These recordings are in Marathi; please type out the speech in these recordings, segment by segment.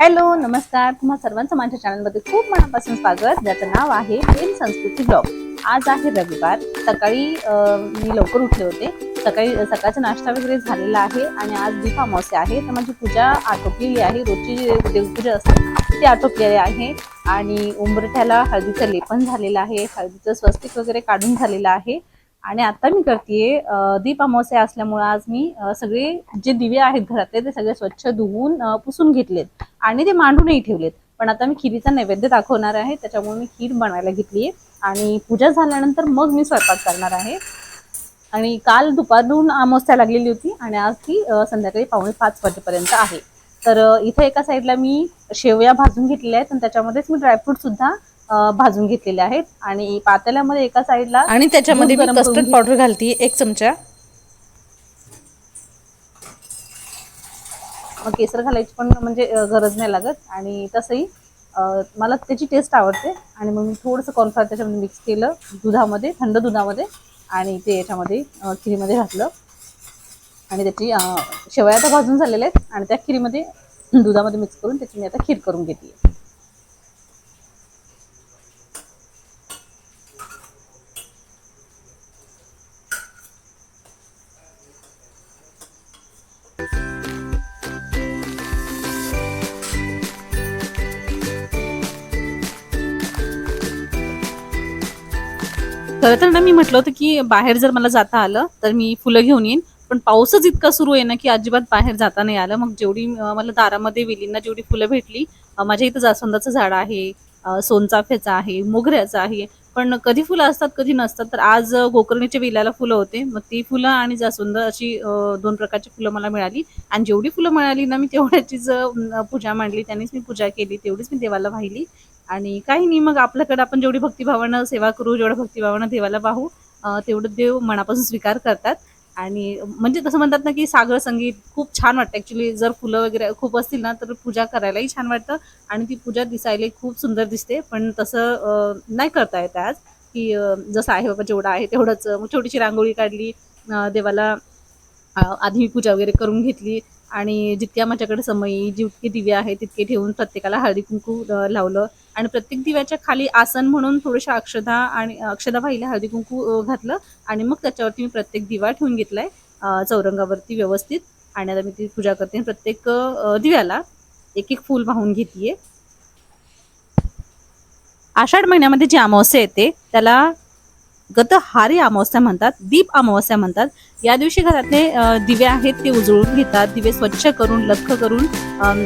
हॅलो नमस्कार, तुम्हा सर्वांचं माझ्या चॅनलमध्ये खूप मनापासून स्वागत, ज्याचं नाव आहे प्रेम संस्कृती ब्लॉग। आज आहे रविवार। सकाळी मी लवकर उठले होते। सकाळचा नाश्ता वगैरे झालेला आहे आणि आज दीप अमावस्या आहे, तर माझी पूजा आटोपलेली आहे। रोजची जी देवपूजा असते ती आटोपलेली आहे आणि उंबरठ्याला हळदीचं लेपन झालेलं आहे, हळदीचं स्वस्तिक वगैरे काढून झालेलं आहे। आणि आता मी करतेय दीप अमावस्या असल्यामुळे आज मी सगळे जे दिवे आहेत घरातले ते सगळे स्वच्छ धुवून पुसून घेतलेत आणि ते मांडूनही ठेवलेत। पण आता मी खिरीचा नैवेद्य दाखवणार आहे, त्याच्यामुळे मी खीर बनवायला घेतली आणि पूजा झाल्यानंतर मग मी स्वयंपाक करणार आहे। आणि काल दुपारून अमावस्या लागलेली होती आणि आज ती संध्याकाळी 4:45 वाजेपर्यंत आहे। तर इथे एका साईडला मी शेवया भाजून घेतलेल्या आहेत आणि त्याच्यामध्येच मी ड्रायफ्रूट सुद्धा भाजून घेतलेले आहेत आणि पातेल्यामध्ये एका साईडला आणि त्याच्यामध्ये दूध मी गरम करून कस्टर्ड पावडर घालते 1 चमचा। मग केसर घालायची पण म्हणजे गरज नाही लागत आणि तसंही मला त्याची टेस्ट आवडते। आणि मग मी थोडंसं कॉर्नफ्लॉवर त्याच्यामध्ये मिक्स केलं दुधामध्ये, थंड दुधामध्ये, आणि ते याच्यामध्ये खिरीमध्ये घातलं आणि त्याची शेवया आता भाजून झालेल्या आहेत आणि त्या खिरीमध्ये दुधामध्ये मिक्स करून त्याची मी आता खीर करून घेतली। खरं तर ना मी म्हटलं होतं की बाहेर जर मला जाता आलं तर मी फुलं घेऊन येईन, पण पाऊसच इतका सुरू आहे ना की अजिबात बाहेर जाता नाही आलं। मग जेवढी मला दारामध्ये वेलींना जेवढी फुलं भेटली, माझ्या इथं जास्वंदाचं झाड आहे, सोनचाफ्याचं आहे, मोगऱ्याचं आहे, पण कधी फुलं असतात कधी नसतात। तर आज गोकर्णीच्या वेलाला फुलं होते, मग ती फुलं आणि जास्वंद अशी 2 प्रकारची फुलं मला मिळाली आणि जेवढी फुलं मिळाली ना मी तेवढ्याचीच पूजा मांडली, त्यांनीच मी पूजा केली, तेवढीच मी देवाला वाहिली। आणि काही नाही, मग आपल्याकडे आपण जेवढी भक्तिभावानं सेवा करू, जेवढं भक्तिभावानं देवाला पाहू, तेवढं देव मनापासून स्वीकार करतात। आणि म्हणजे तसं म्हणतात ना की सागर संगीत खूप छान वाटतं ऍक्च्युली। जर फुलं वगैरे खूप असतील ना तर पूजा करायलाही छान वाटतं आणि ती पूजा दिसायलाही खूप सुंदर दिसते। पण तसं नाही करता येत आज की जसं आहे बाबा जेवढं आहे तेवढंच। मग छोटीशी रांगोळी काढली, देवाला आधी मी पूजा वगैरे करून घेतली आणि जितक्या माझ्याकडे समयी जितके दिवे आहेत तितके ठेवून प्रत्येकाला हळदी कुंकू लावलं आणि प्रत्येक दिव्याच्या खाली आसन म्हणून थोड्याशा अक्षदा आणि अक्षदा वाहिल्या, हळदी कुंकू घातलं आणि मग त्याच्यावरती मी प्रत्येक दिवा ठेवून घेतलाय चौरंगावरती व्यवस्थित। आणि आता मी ती पूजा करते, प्रत्येक दिव्याला एक एक फूल वाहून घेतेय। आषाढ महिन्यामध्ये जी अमावस्या येते त्याला गतहारी अमावस्या म्हणतात, दीप अमावस्या म्हणतात। या दिवशी घरातले दिवे आहेत ते उजळून घेतात, दिवे स्वच्छ करून लख्ख करून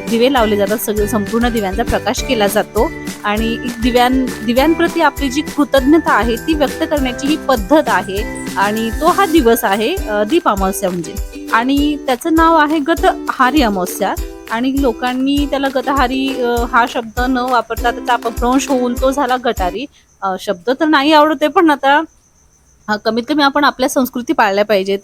दिवे लावले जातात, सगळे संपूर्ण दिव्यांचा प्रकाश केला जातो आणि दिव्यांप्रती आपली जी कृतज्ञता आहे ती व्यक्त करण्याची ही पद्धत आहे आणि तो हा दिवस आहे दीप अमावस्या म्हणजे। आणि त्याचं नाव आहे गतहारी अमावस्या आणि लोकांनी त्याला गतहारी हा शब्द न वापरता त्याचा अपभ्रंश होऊन तो झाला गटारी। शब्द तर नाही आवडते, पण आता कमीत कमी आपण आपल्या संस्कृती पाळल्या पाहिजे।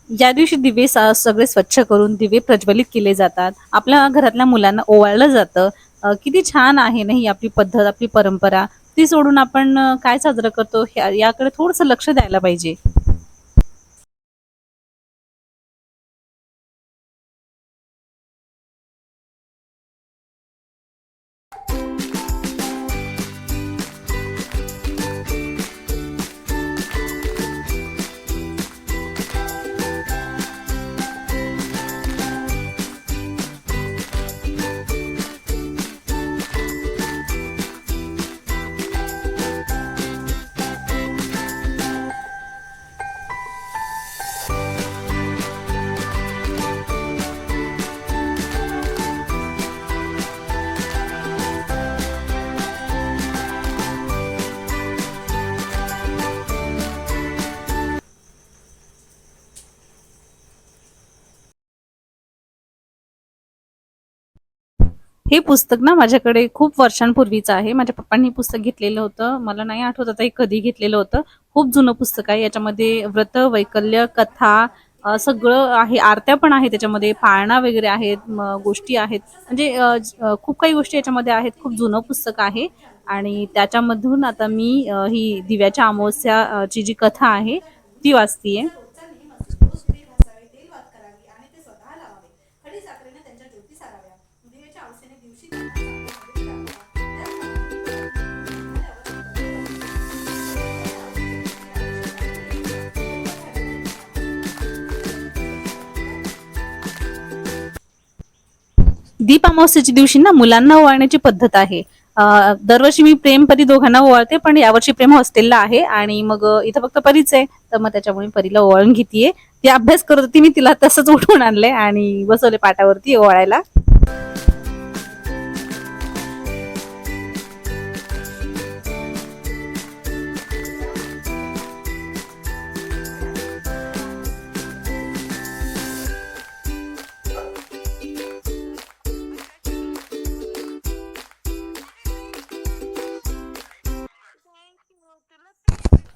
ज्या दिवशी दिवे सगळे स्वच्छ करून दिवे प्रज्वलित केले जातात, आपल्या घरातल्या मुलांना ओवाळलं जातं। किती छान आहे ना ही आपली पद्धत, आपली परंपरा। ती सोडून आपण काय साजरं करतो याकडे थोडंसं लक्ष द्यायला पाहिजे। हे पुस्तक ना माझ्याकडे खूप वर्षांपूर्वीचं आहे। माझ्या पप्पांनी पुस्तक घेतलेलं होतं, मला नाही आठवत आता हे कधी घेतलेलं होतं। खूप जुनं पुस्तक आहे, याच्यामध्ये व्रत, वैकल्य, कथा सगळं आहे, आरत्या पण आहे त्याच्यामध्ये, पाळणा वगैरे आहेत, गोष्टी आहेत, म्हणजे खूप काही गोष्टी याच्यामध्ये आहेत। खूप जुनं पुस्तक आहे आणि त्याच्यामधून आता मी ही दिव्याच्या अमावस्याची जी कथा आहे ती वाचतीये। दीप अमावस्येच्या दिवशी ना मुलांना ओवाळण्याची पद्धत आहे. दरवर्षी मी प्रेम परी दोघांना ओवाळते, पण यावर्षी प्रेम हॉस्टेलला आहे आणि मग इथं फक्त परीच आहे, तर मग त्याच्यामुळे परीला ओवाळून घेतीये. ती अभ्यास करत होती, मी तिला तसंच उठवून आणले आणि बसवले पाटावरती ओवाळायला.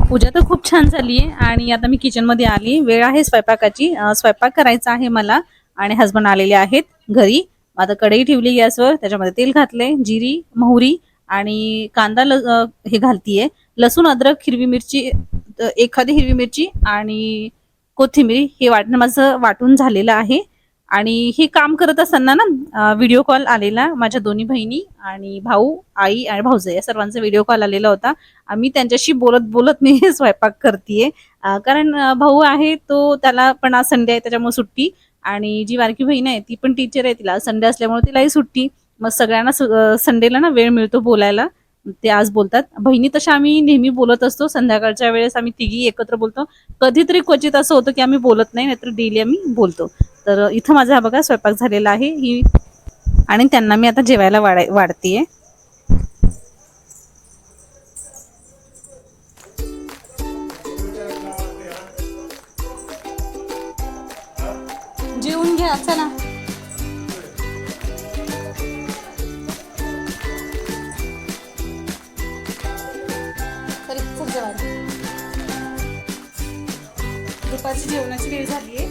पूजा तर खूप छान झाली आहे आणि आता मी किचन मध्ये आली. वेळ आहे स्वयंपाकाची. स्वयंपाक करायचा आहे मला आणि हसबंड आलेले आहेत घरी. आता कढई ठेवली गॅसवर, त्याच्यामध्ये तेल घातले, जिरी, मोहरी आणि कांदा हे घालतीये. लसूण, अद्रक, हिरवी मिरची, एखादी हिरवी मिरची आणि कोथिंबीर हे वाटणं माझं वाटून झालेलं आहे. आणि हे काम करत असताना ना व्हिडिओ कॉल आलेला. माझ्या दोन्ही बहिणी आणि भाऊ, आई आणि भाऊजे या सर्वांचा व्हिडिओ कॉल आलेला होता. आम्ही त्यांच्याशी बोलत बोलत मी स्वयंपाक करतेय. कारण भाऊ आहे तो, त्याला पण आज संडे आहे त्याच्यामुळे सुट्टी, आणि जी बारकी बहीण आहे ती पण टीचर आहे, तिला संडे असल्यामुळे तिलाही सुट्टी. मग सगळ्यांना संडेला ना वेळ मिळतो बोलायला. ते आज बोलतात. बहिणी तशा आम्ही नेहमी बोलत असतो, संध्याकाळच्या वेळेस आम्ही तिघी एकत्र बोलतो. कधीतरी क्वचित असं होतं की आम्ही बोलत नाही, नाहीतर डेली आम्ही बोलतो. तर इथं माझा हा बघा स्वयंपाक झालेला आहे ही, आणि त्यांना मी आता जेवायला वाढतेय. जेवून घ्या चला. दुपारची जेवणाची वेळ झाली आहे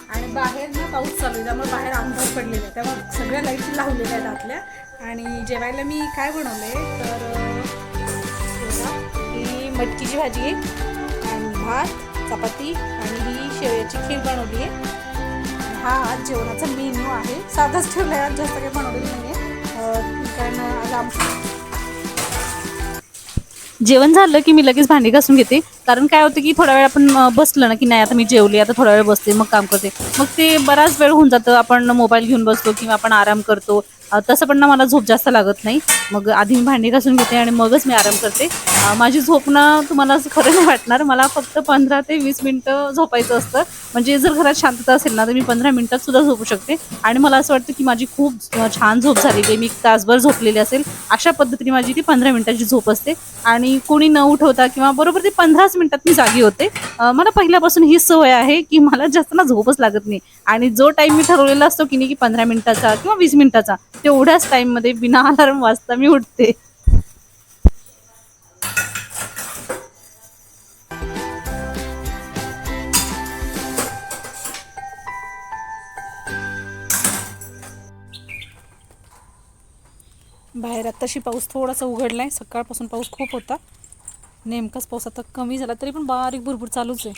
आणि बाहेर ना पाऊस चालू आहे, त्यामुळे बाहेर अंधार पडलेला आहे, त्यामुळे सगळ्या लाईट लावलेल्या आहेत आतल्या. आणि जेवायला मी काय बनवलंय तर ही मटकीची भाजी आहे आणि भात, चपाती आणि ही शेवयाची खीर बनवली आहे. हा आज जेवणाचा मेन्यू आहे. साधाच ठेवला आहे, आज जास्त काही बनवलेलं नाही आहे. कारण आज जेवण झालं की मी लगेच भांडी घासून घेते. कारण काय होतं की थोडा वेळ आपण बसलं ना की नाही आता मी जेवली, आता थोडा वेळ बसते मग काम करते, मग ते बराच वेळ होऊन जातं. आपण मोबाईल घेऊन बसतो किंवा आपण आराम करतो. तसं पण ना मला झोप जास्त लागत नाही. मग आधी मी भांडी घासून घेते आणि मगच मी आराम करते. माझी झोप ना तुम्हाला असं खरं नाही वाटणार, मला फक्त 15 ते 20 मिनिटं झोपायचं असतं. म्हणजे जर घरात शांतता असेल ना तर मी 15 मिनिटात सुद्धा झोपू शकते. आणि मला असं वाटतं की माझी खूप छान झोप झालेली आहे, मी तासभर झोपलेली असेल अशा पद्धतीने माझी ती 15 मिनिटाची झोप असते. आणि कोणी न उठवता किंवा बरोबर ते 15 मिनिटात मी जागी होते. मला पहिल्यापासून ही सवय आहे की मला जास्त ना झोपच लागत नाही. आणि जो टाइम मी ठरवलेला असतो की नाही की 15 मिनिटाचा किंवा 20 मिनिटाचा, तेवढ्याच टाइम मध्ये बिना अलार्म वाजता मी उठते. बाहेर आत्ताशी पाऊस थोडासा उघडलाय, सकाळपासून पाऊस खूप होता. नेमकाच पाऊस आता कमी झाला, तरी पण बारीक भुरभुर चालूच आहे.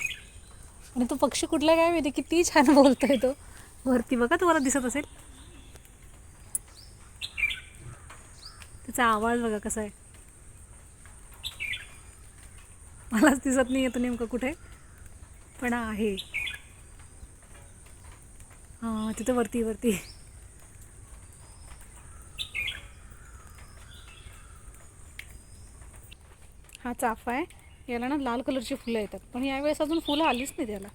आणि तो पक्षी कुठला काय माहिती, किती छान बोलतोय तो. वरती बघा तुम्हाला दिसत असेल, त्याचा आवाज बघा कसा आहे. मलाच दिसत नाही येतो नेमकं कुठे, पण आहे. हां तिथं वरती वरती. हा चाफा आहे, याला ना लाल कलरची फुलं येतात, पण यावेळेस अजून फुलं आलीच नाही त्याला.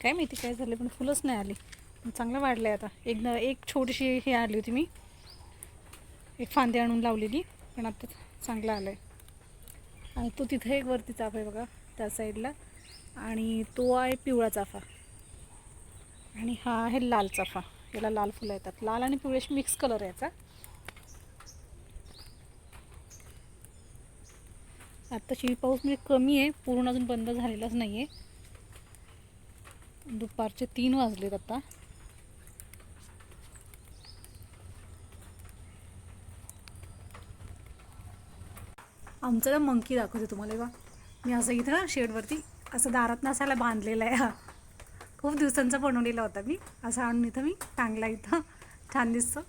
काय माहिती काय झालं, पण फुलंच नाही आली. चांगलं वाढलं आहे आता. एक छोटीशी हे आली होती, मी एक फांदी आणून लावलेली, पण आता चांगलं आलं आहे. आणि तो तिथे एक वरती चाफा आहे बघा त्या साईडला, आणि तो आहे पिवळा चाफा, आणि हा आहे लाल चाफा. याला लाल फुलं येतात, लाल आणि पिवळ्याशी मिक्स कलर आहे याचा. आत्ताची पाऊस म्हणजे कमी आहे, पूर्ण अजून बंद झालेलाच नाही आहे. दुपारचे 3 वाजलेत आता. आमचं ना मंकी दाखवते तुम्हाला बा. मी असं इथं शेडवरती असं दारात नसायला बांधलेलं आहे. हा खूप दिवसांचा बनवलेला होता मी, असा आणून इथं मी टांगला, इथं छान दिसतो.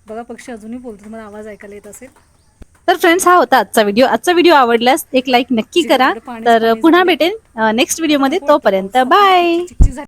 बघा पक्षी अजूनही बोलतो, तुम्हाला आवाज ऐकायला येत असेल. तर फ्रेंड्स, हा होता आजचा व्हिडिओ. आजचा व्हिडिओ आवडल्यास एक लाईक नक्की करा. पाणीच तर पाणी पुन्हा झालंय. भेटेन नेक्स्ट आता व्हिडिओमध्ये. नको वाटतं तोपर्यंत पाऊस, बाय. चिकचिक झाली.